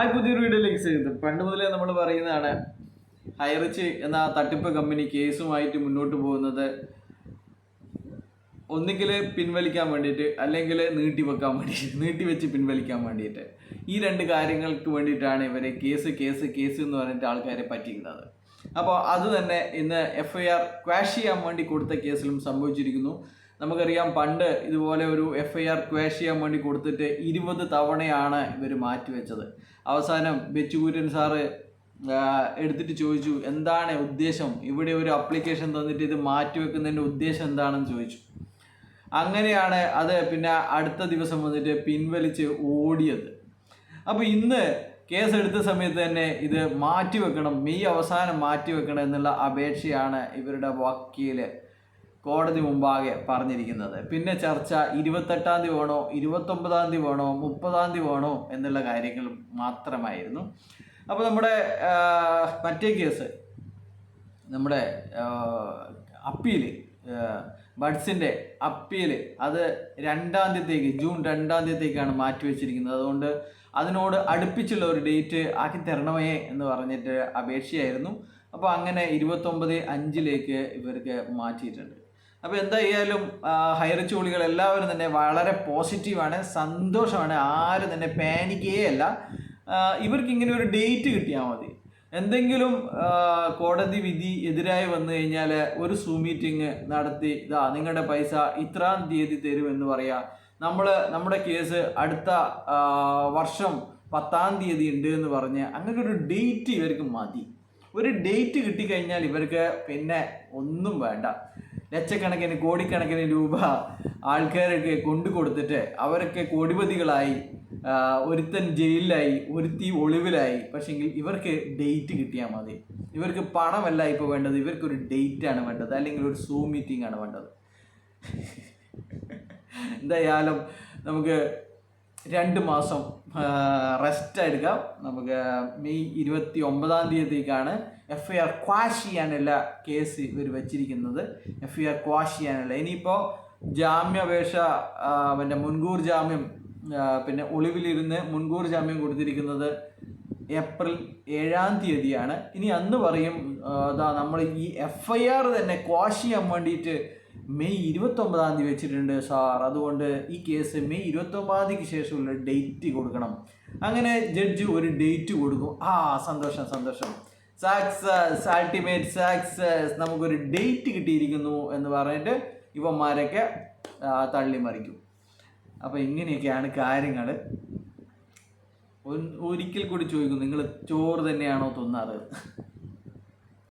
പുതിയൊരു വീഡിയോയിലേക്ക് സ്വാഗതം. പണ്ട് മുതലേ നമ്മൾ പറയുന്നതാണ്, ഹൈറിച്ച് എന്ന തട്ടിപ്പ് കമ്പനി കേസുമായിട്ട് മുന്നോട്ട് പോകുന്നത് ഒന്നുകിൽ പിൻവലിക്കാൻ വേണ്ടിയിട്ട്, അല്ലെങ്കിൽ നീട്ടിവെച്ച് പിൻവലിക്കാൻ വേണ്ടിയിട്ട്. ഈ രണ്ട് കാര്യങ്ങൾക്ക് വേണ്ടിയിട്ടാണ് ഇവരെ കേസ് എന്ന് പറഞ്ഞിട്ട് ആൾക്കാരെ പറ്റിക്കുന്നത്. അപ്പോൾ അത് തന്നെ ഇന്ന് FIR ക്വാഷ് ചെയ്യാൻ വേണ്ടി കൊടുത്ത കേസിലും സംഭവിച്ചിരിക്കുന്നു. നമുക്കറിയാം, പണ്ട് ഇതുപോലെ ഒരു FIR ക്വാഷ് ചെയ്യാൻ വേണ്ടി കൊടുത്തിട്ട് 20 തവണയാണ് ഇവർ മാറ്റിവെച്ചത്. അവസാനം ബെച്ചുകൂറ്റൻ സാറ് എടുത്തിട്ട് ചോദിച്ചു, എന്താണ് ഉദ്ദേശം, ഇവിടെ ഒരു അപ്ലിക്കേഷൻ തന്നിട്ട് ഇത് മാറ്റിവെക്കുന്നതിൻ്റെ ഉദ്ദേശം എന്താണെന്ന് ചോദിച്ചു. അങ്ങനെയാണ് അത് പിന്നെ അടുത്ത ദിവസം വന്നിട്ട് പിൻവലിച്ച് ഓടിയത്. അപ്പോൾ ഇന്ന് കേസ് എടുത്ത സമയത്ത് തന്നെ ഇത് മാറ്റിവെക്കണം, മെയ് അവസാനം മാറ്റിവെക്കണം എന്നുള്ള അപേക്ഷയാണ് ഇവരുടെ വക്കീല് കോടതി മുമ്പാകെ പറഞ്ഞിരിക്കുന്നത്. പിന്നെ ചർച്ച 28-ാം തീയതി വേണോ, 29-ാം തീയതി വേണോ, 30-ാം തീയതി വേണോ എന്നുള്ള കാര്യങ്ങൾ മാത്രമായിരുന്നു. അപ്പോൾ നമ്മുടെ മറ്റേ കേസ്, നമ്മുടെ അപ്പീല്, ബഡ്സിൻ്റെ അപ്പീല്, അത് 2-ാം തീയതിക്ക്, ജൂൺ 2-ാം തീയതിക്കാണ് മാറ്റിവെച്ചിരിക്കുന്നത്. അതുകൊണ്ട് അതിനോട് അടുപ്പിച്ചുള്ള ഒരു ഡേറ്റ് ആക്കി തരണമേ എന്ന് പറഞ്ഞിട്ട് അപേക്ഷയായിരുന്നു. അപ്പോൾ അങ്ങനെ 29/5 ഇവർക്ക് മാറ്റിയിട്ടുണ്ട്. അപ്പോൾ എന്തായാലും ഹൈറിച്ച് വിളികൾ എല്ലാവരും തന്നെ വളരെ പോസിറ്റീവാണ്, സന്തോഷമാണ്, ആരും തന്നെ പാനിക്കേ അല്ല. ഇവർക്ക് ഇങ്ങനെ ഒരു ഡേറ്റ് കിട്ടിയാൽ മതി. എന്തെങ്കിലും കോടതി വിധി എതിരായി വന്നു കഴിഞ്ഞാൽ ഒരു സൂം മീറ്റിംഗ് നടത്തി, നിങ്ങളുടെ പൈസ ഇത്രാം തീയതി തരുമെന്ന് പറയാം. നമ്മുടെ കേസ് അടുത്ത വർഷം 10-ാം തീയതി ഉണ്ട് എന്ന് പറഞ്ഞ് അങ്ങനെ ഒരു ഡേറ്റ് ഇവർക്ക് മതി. ഒരു ഡേറ്റ് കിട്ടിക്കഴിഞ്ഞാൽ ഇവർക്ക് പിന്നെ ഒന്നും വേണ്ട. ലക്ഷക്കണക്കിന് കോടിക്കണക്കിന് രൂപ ആൾക്കാരൊക്കെ കൊണ്ടു കൊടുത്തിട്ട് അവരൊക്കെ കോടിപതികളായി, ഒരുത്തൻ ജയിലിലായി, ഒരുത്തി ഒളിവിലായി. പക്ഷെങ്കിൽ ഇവർക്ക് ഡേറ്റ് കിട്ടിയാൽ മതി. ഇവർക്ക് പണമല്ല ഇപ്പോൾ വേണ്ടത്, ഇവർക്കൊരു ഡേറ്റാണ് വേണ്ടത്, അല്ലെങ്കിൽ ഒരു സൂം മീറ്റിംഗ് ആണ് വേണ്ടത്. എന്തായാലും നമുക്ക് 2 മാസം റെസ്റ്റ് എടുക്കാം. നമുക്ക് മെയ് 29-ാം തീയതിക്കാണ് FIR ക്വാഷ് ചെയ്യാനുള്ള കേസ് ഇവർ വെച്ചിരിക്കുന്നത്. FIR ക്വാഷ് ചെയ്യാനുള്ള, ഇനിയിപ്പോൾ ജാമ്യാപേക്ഷ, പിന്നെ മുൻകൂർ ജാമ്യം, പിന്നെ ഒളിവിലിരുന്ന് മുൻകൂർ ജാമ്യം കൊടുത്തിരിക്കുന്നത് ഏപ്രിൽ 7-ാം തീയതിയാണ്. ഇനി അന്ന് പറയും, നമ്മൾ ഈ FIR തന്നെ ക്വാഷ് ചെയ്യാൻ വേണ്ടിയിട്ട് മെയ് 29-ാം തീയതി വെച്ചിട്ടുണ്ട് സാർ, അതുകൊണ്ട് ഈ കേസ് മെയ് 29-ാം തീയതിക്ക് ശേഷമുള്ള ഡേറ്റ് കൊടുക്കണം. അങ്ങനെ ജഡ്ജ് ഒരു ഡേറ്റ് കൊടുക്കും. സന്തോഷം, സക്സസ്, അൾട്ടിമേറ്റ് സക്സസ്, നമുക്കൊരു ഡേറ്റ് കിട്ടിയിരിക്കുന്നു എന്ന് പറഞ്ഞിട്ട് ഇവന്മാരൊക്കെ തള്ളിമറിക്കും. അപ്പോൾ ഇങ്ങനെയൊക്കെയാണ് കാര്യങ്ങൾ. ഒരിക്കൽ കൂടി ചോദിക്കും, നിങ്ങൾ ചോറ് തന്നെയാണോ തിന്നാറ്?